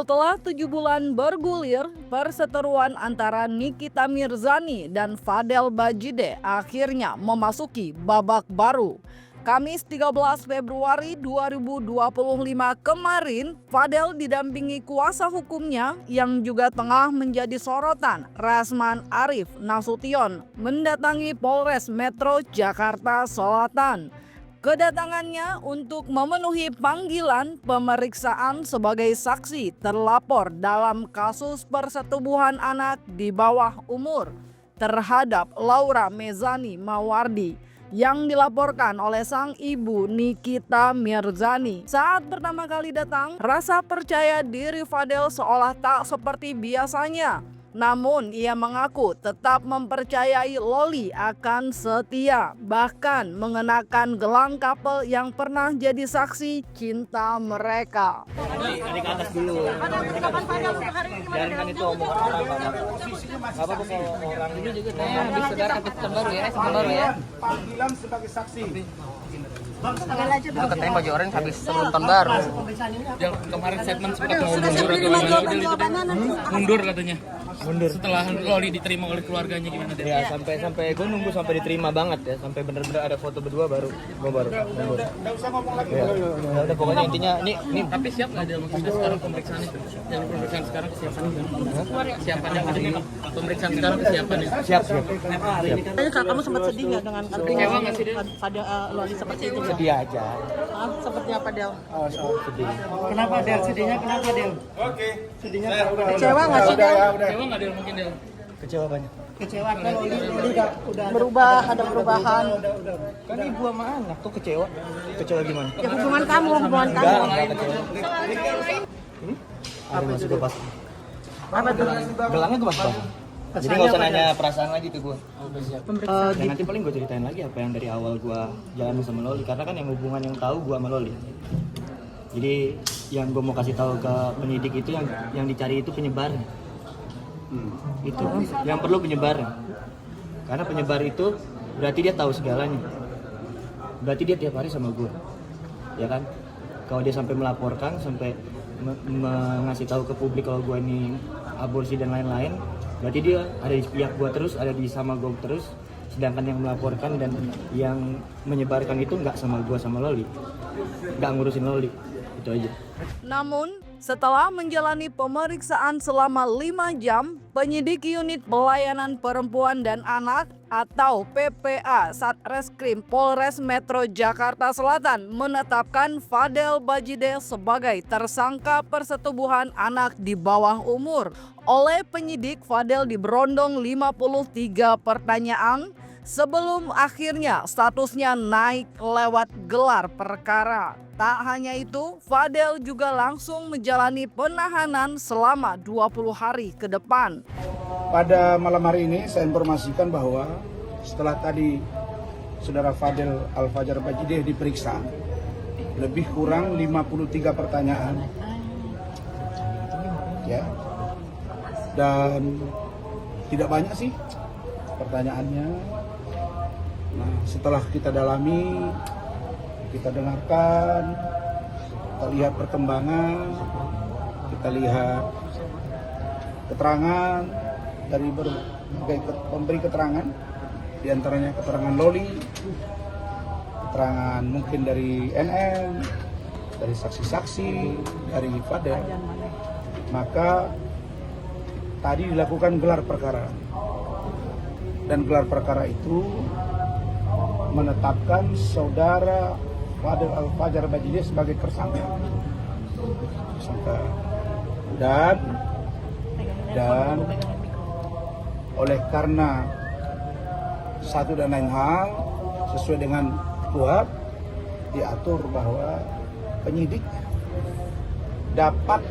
Setelah 7 bulan bergulir, perseteruan antara Nikita Mirzani dan Fadel Bajideh akhirnya memasuki babak baru. Kamis 13 Februari 2025 kemarin, Fadel didampingi kuasa hukumnya yang juga tengah menjadi sorotan, Rasman Arif Nasution, mendatangi Polres Metro Jakarta Selatan. Kedatangannya untuk memenuhi panggilan pemeriksaan sebagai saksi terlapor dalam kasus persetubuhan anak di bawah umur terhadap Laura Mezani Mawardi yang dilaporkan oleh sang ibu Nikita Mirzani. Saat pertama kali datang, rasa percaya diri Fadel seolah tak seperti biasanya. Namun ia mengaku tetap mempercayai Loli akan setia, bahkan mengenakan gelang couple yang pernah jadi saksi cinta mereka. Adik atas dulu. Biarkan itu omongan orang apa kalau orang ini juga habis saudara angkutan baru ya, sama baru ya. Panggilan sebagai saksi. Katanya baju orange habis sebelum tahun baru. Yang kemarin statement sempat mundur katanya. Mundur. Setelah Loli diterima oleh keluarganya gimana deh? Ya sampai gue nunggu sampai diterima banget ya, sampai bener-bener ada foto berdua baru mundur. Enggak usah ngomong lagi. Ya udah pokoknya intinya ini tapi siap nggak dia maksudnya sekarang pemeriksaan itu? Yang pemeriksaan sekarang kesiapan itu? Kesiapan yang ada pemeriksaan sekarang kesiapannya? Siap. Kamu sempat sedih nggak dengan kecewa nggak sih dia? pada Loli seperti itu? Sedih aja. Seperti apa Del? Sedih. Kenapa Del? Sedihnya kenapa Del? Oke. Sedihnya kecewa nggak sih Del? Kecewa nggak dia mungkin dia? Kecewa banyak. Kecewa kan Loli udah berubah, ada perubahan. Kan ibu sama anak tuh kecewa. Kecewa gimana? Ya hubungan kamu. Enggak kecewa. Ada masuk ke pas. Apa tuh? Gelangnya gue pas. Jadi nggak usah nanya perasaan lagi ke gue. Dan nanti paling gue ceritain lagi apa yang dari awal gue jalan sama Loli. Karena kan yang hubungan yang tahu gue sama Loli. Jadi yang gue mau kasih tahu ke penyidik itu yang dicari itu penyebarnya. Itu yang perlu penyebarnya. Karena penyebar itu berarti dia tahu segalanya. Berarti dia tiap hari sama gue, ya kan? Kalau dia sampai melaporkan, sampai ngasih tahu ke publik kalau gue ini aborsi dan lain-lain, berarti dia ada di pihak gue terus, ada di sama gue terus. Sedangkan yang melaporkan dan yang menyebarkan itu nggak sama gue sama Loli, nggak ngurusin Loli, itu aja. Namun, setelah menjalani pemeriksaan selama 5 jam, penyidik unit pelayanan perempuan dan anak atau PPA Satreskrim Polres Metro Jakarta Selatan menetapkan Fadel Bajideh sebagai tersangka persetubuhan anak di bawah umur. Oleh penyidik, Fadel diberondong 53 pertanyaan sebelum akhirnya statusnya naik lewat gelar perkara. Tak hanya itu, Fadel juga langsung menjalani penahanan selama 20 hari ke depan. Pada malam hari ini saya informasikan bahwa setelah tadi Saudara Fadel Al-Fajar Bajideh diperiksa, lebih kurang 53 pertanyaan. Ya. Dan tidak banyak sih pertanyaannya. Nah, setelah kita dalami, kita dengarkan, kita lihat perkembangan, kita lihat keterangan dari berbagai pemberi keterangan, diantaranya keterangan Loli, keterangan mungkin dari NM, dari saksi-saksi, dari Fadel. Maka tadi dilakukan gelar perkara, dan gelar perkara itu menetapkan Saudara Fadel Al-Fajar Bajideh sebagai tersangka. Dan oleh karena satu dan lain hal sesuai dengan KUHP diatur bahwa penyidik dapat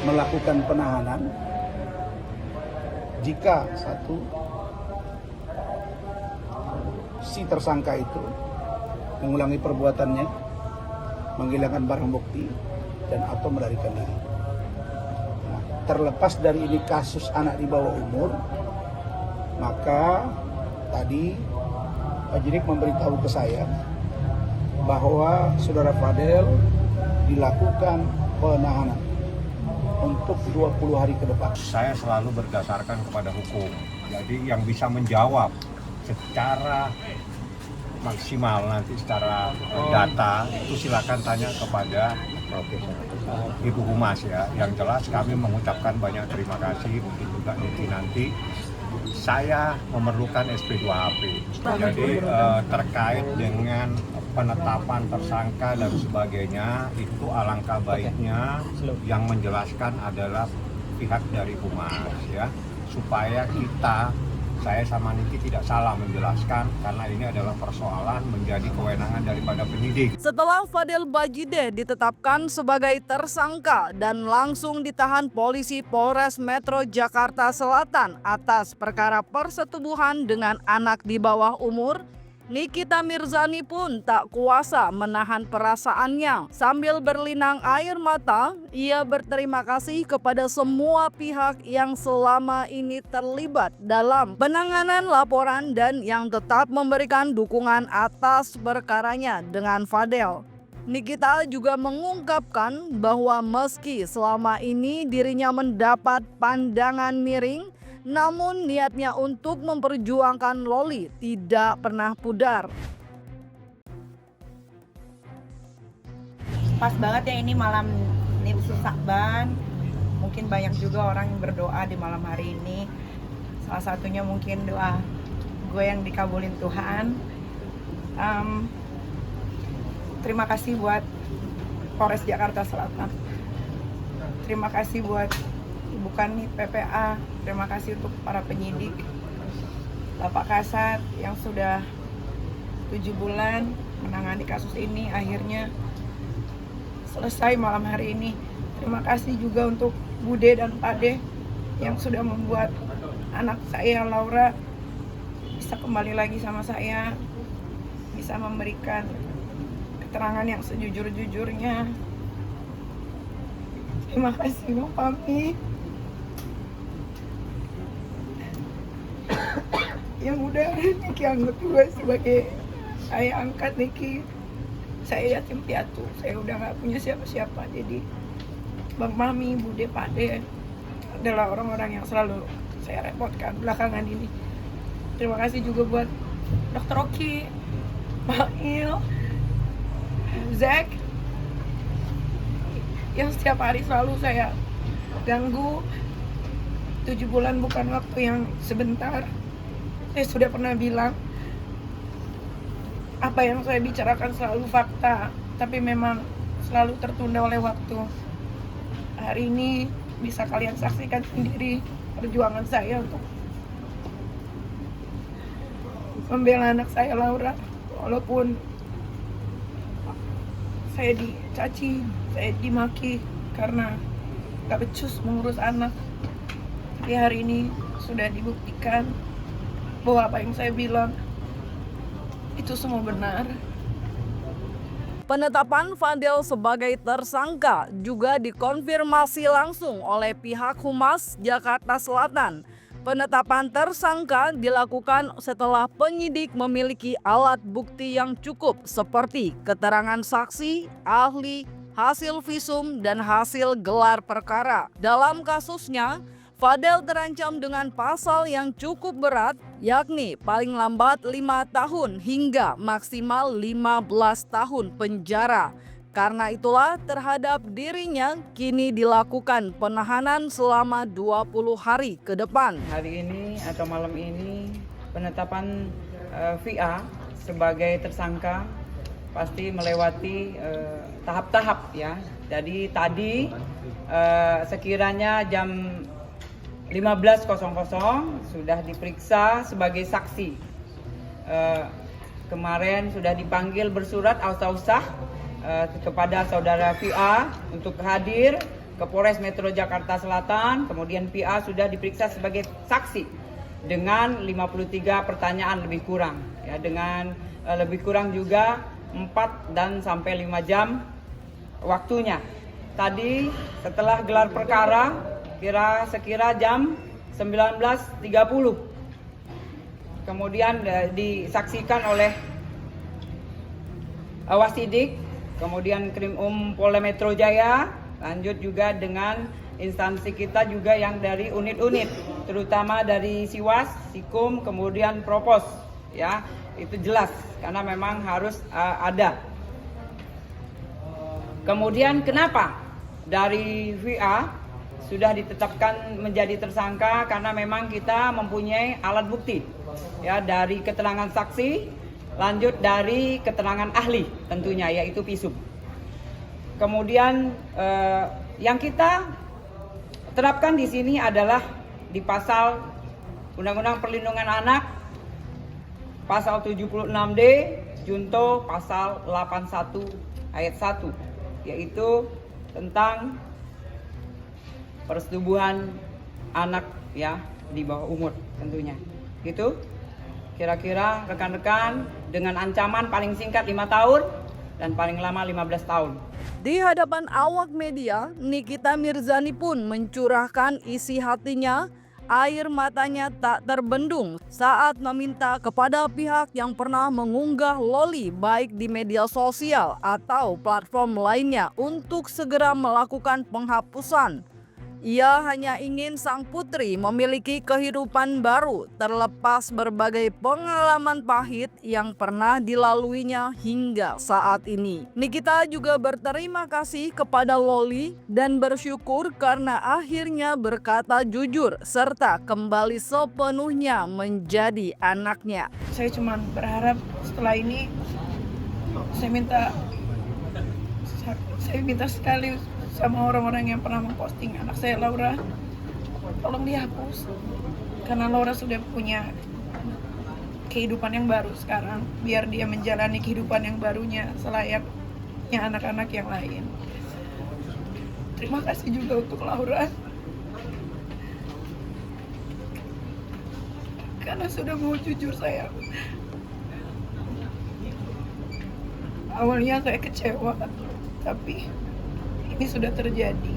melakukan penahanan jika satu si tersangka itu mengulangi perbuatannya, menghilangkan barang bukti, dan atau melarikan diri. Nah, terlepas dari ini kasus anak di bawah umur, maka tadi penyidik memberitahu ke saya bahwa Saudara Fadel dilakukan penahanan untuk 20 hari ke depan. Saya selalu berdasarkan kepada hukum. Jadi yang bisa menjawab secara maksimal nanti secara data itu silakan tanya kepada Ibu Humas ya. Yang jelas kami mengucapkan banyak terima kasih, mungkin juga nanti saya memerlukan SP2HP. Jadi terkait dengan penetapan tersangka dan sebagainya itu alangkah baiknya yang menjelaskan adalah pihak dari Humas ya, supaya saya sama Niki tidak salah menjelaskan karena ini adalah persoalan menjadi kewenangan daripada penyidik. Setelah Fadel Bajide ditetapkan sebagai tersangka dan langsung ditahan polisi Polres Metro Jakarta Selatan atas perkara persetubuhan dengan anak di bawah umur, Nikita Mirzani pun tak kuasa menahan perasaannya. Sambil berlinang air mata, ia berterima kasih kepada semua pihak yang selama ini terlibat dalam penanganan laporan dan yang tetap memberikan dukungan atas perkaranya dengan Fadel. Nikita juga mengungkapkan bahwa meski selama ini dirinya mendapat pandangan miring, namun niatnya untuk memperjuangkan Loli tidak pernah pudar. Pas banget ya ini malam Nisfu Sakban. Mungkin banyak juga orang yang berdoa di malam hari ini. Salah satunya mungkin doa gue yang dikabulin Tuhan. Terima kasih buat Polres Jakarta Selatan. Terima kasih buat bukan nih PPA, terima kasih untuk para penyidik Bapak Kasat yang sudah 7 bulan menangani kasus ini, akhirnya selesai malam hari ini. Terima kasih juga untuk Bude dan Pade yang sudah membuat anak saya Laura bisa kembali lagi sama saya, bisa memberikan keterangan yang sejujur-jujurnya. Terima kasih Bang Pami yang udah Niki anggap juga sebagai saya angkat Niki. Saya yatim piatu, saya udah gak punya siapa-siapa. Jadi Bang Mami, Bude, Pade adalah orang-orang yang selalu saya repotkan belakangan ini. Terima kasih juga buat Dr. Oki, Pak Il, Zack yang setiap hari selalu saya ganggu. 7 bulan bukan waktu yang sebentar. Saya sudah pernah bilang apa yang saya bicarakan selalu fakta, tapi memang selalu tertunda oleh waktu. Hari ini bisa kalian saksikan sendiri perjuangan saya untuk membela anak saya Laura. Walaupun saya dicaci, saya dimaki karena gak becus mengurus anak, tapi hari ini sudah dibuktikan bahwa apa yang saya bilang itu semua benar. Penetapan Fadel sebagai tersangka juga dikonfirmasi langsung oleh pihak Humas Jakarta Selatan. Penetapan tersangka dilakukan setelah penyidik memiliki alat bukti yang cukup seperti keterangan saksi, ahli, hasil visum, dan hasil gelar perkara. Dalam kasusnya, Fadel terancam dengan pasal yang cukup berat, yakni paling lambat 5 tahun hingga maksimal 15 tahun penjara. Karena itulah terhadap dirinya kini dilakukan penahanan selama 20 hari ke depan. Hari ini atau malam ini penetapan VA sebagai tersangka pasti melewati tahap-tahap ya. Jadi tadi sekiranya jam 15.00 sudah diperiksa sebagai saksi. Kemarin sudah dipanggil bersurat ausausah kepada saudara VA untuk hadir ke Polres Metro Jakarta Selatan. Kemudian VA sudah diperiksa sebagai saksi dengan 53 pertanyaan lebih kurang ya, dengan lebih kurang juga 4 dan sampai 5 jam waktunya. Tadi setelah gelar perkara sekira jam 19.30 kemudian disaksikan oleh Wasidik, kemudian Krim Polda Metro Jaya, lanjut juga dengan instansi kita juga yang dari unit-unit, terutama dari Siwas, Sikum, kemudian Propos, ya itu jelas karena memang harus ada. Kemudian kenapa dari VA sudah ditetapkan menjadi tersangka? Karena memang kita mempunyai alat bukti, ya dari keterangan saksi, lanjut dari keterangan ahli tentunya yaitu visum. Kemudian yang kita terapkan di sini adalah di pasal Undang-Undang Perlindungan Anak pasal 76D junto pasal 81 ayat 1 yaitu tentang persetubuhan anak ya di bawah umur tentunya. Gitu. Kira-kira rekan-rekan dengan ancaman paling singkat 5 tahun dan paling lama 15 tahun. Di hadapan awak media, Nikita Mirzani pun mencurahkan isi hatinya. Air matanya tak terbendung saat meminta kepada pihak yang pernah mengunggah Loli baik di media sosial atau platform lainnya untuk segera melakukan penghapusan. Ia hanya ingin sang putri memiliki kehidupan baru terlepas berbagai pengalaman pahit yang pernah dilaluinya hingga saat ini. Nikita juga berterima kasih kepada Loli dan bersyukur karena akhirnya berkata jujur serta kembali sepenuhnya menjadi anaknya. Saya cuma berharap setelah ini saya minta sekali sama orang-orang yang pernah memposting anak saya Laura, tolong dihapus karena Laura sudah punya kehidupan yang baru sekarang, biar dia menjalani kehidupan yang barunya selayaknya anak-anak yang lain. Terima kasih juga untuk Laura karena sudah mau jujur. Saya awalnya saya kecewa, tapi ini sudah terjadi.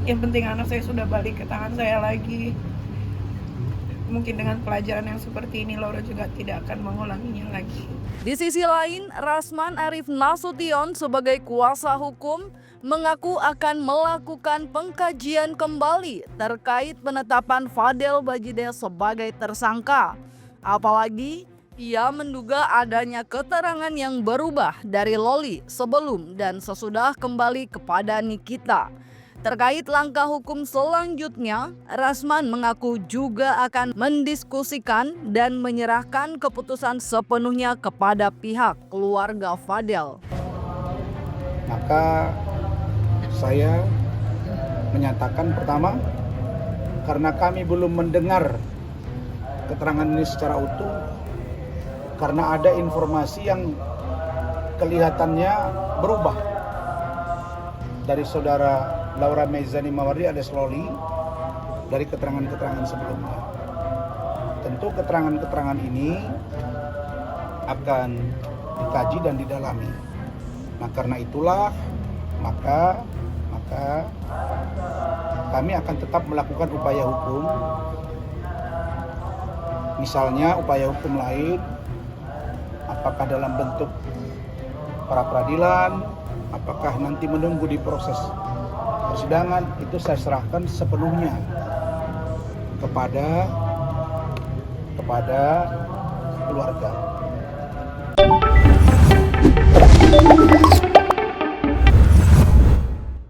Yang penting anak saya sudah balik ke tangan saya lagi. Mungkin dengan pelajaran yang seperti ini Laura juga tidak akan mengulanginya lagi. Di sisi lain, Rasman Arif Nasution sebagai kuasa hukum mengaku akan melakukan pengkajian kembali terkait penetapan Fadel Bajide sebagai tersangka. Apalagi ia menduga adanya keterangan yang berubah dari Loli sebelum dan sesudah kembali kepada Nikita. Terkait langkah hukum selanjutnya, Rasman mengaku juga akan mendiskusikan dan menyerahkan keputusan sepenuhnya kepada pihak keluarga Fadel. Maka saya menyatakan pertama, karena kami belum mendengar keterangan ini secara utuh, karena ada informasi yang kelihatannya berubah dari saudara Laura Meizani Mawardi alias Loli dari keterangan-keterangan sebelumnya. Tentu keterangan-keterangan ini akan dikaji dan didalami. Nah karena itulah maka kami akan tetap melakukan upaya hukum. Misalnya upaya hukum lain, apakah dalam bentuk pra peradilan, apakah nanti menunggu di proses persidangan, itu saya serahkan sepenuhnya kepada keluarga.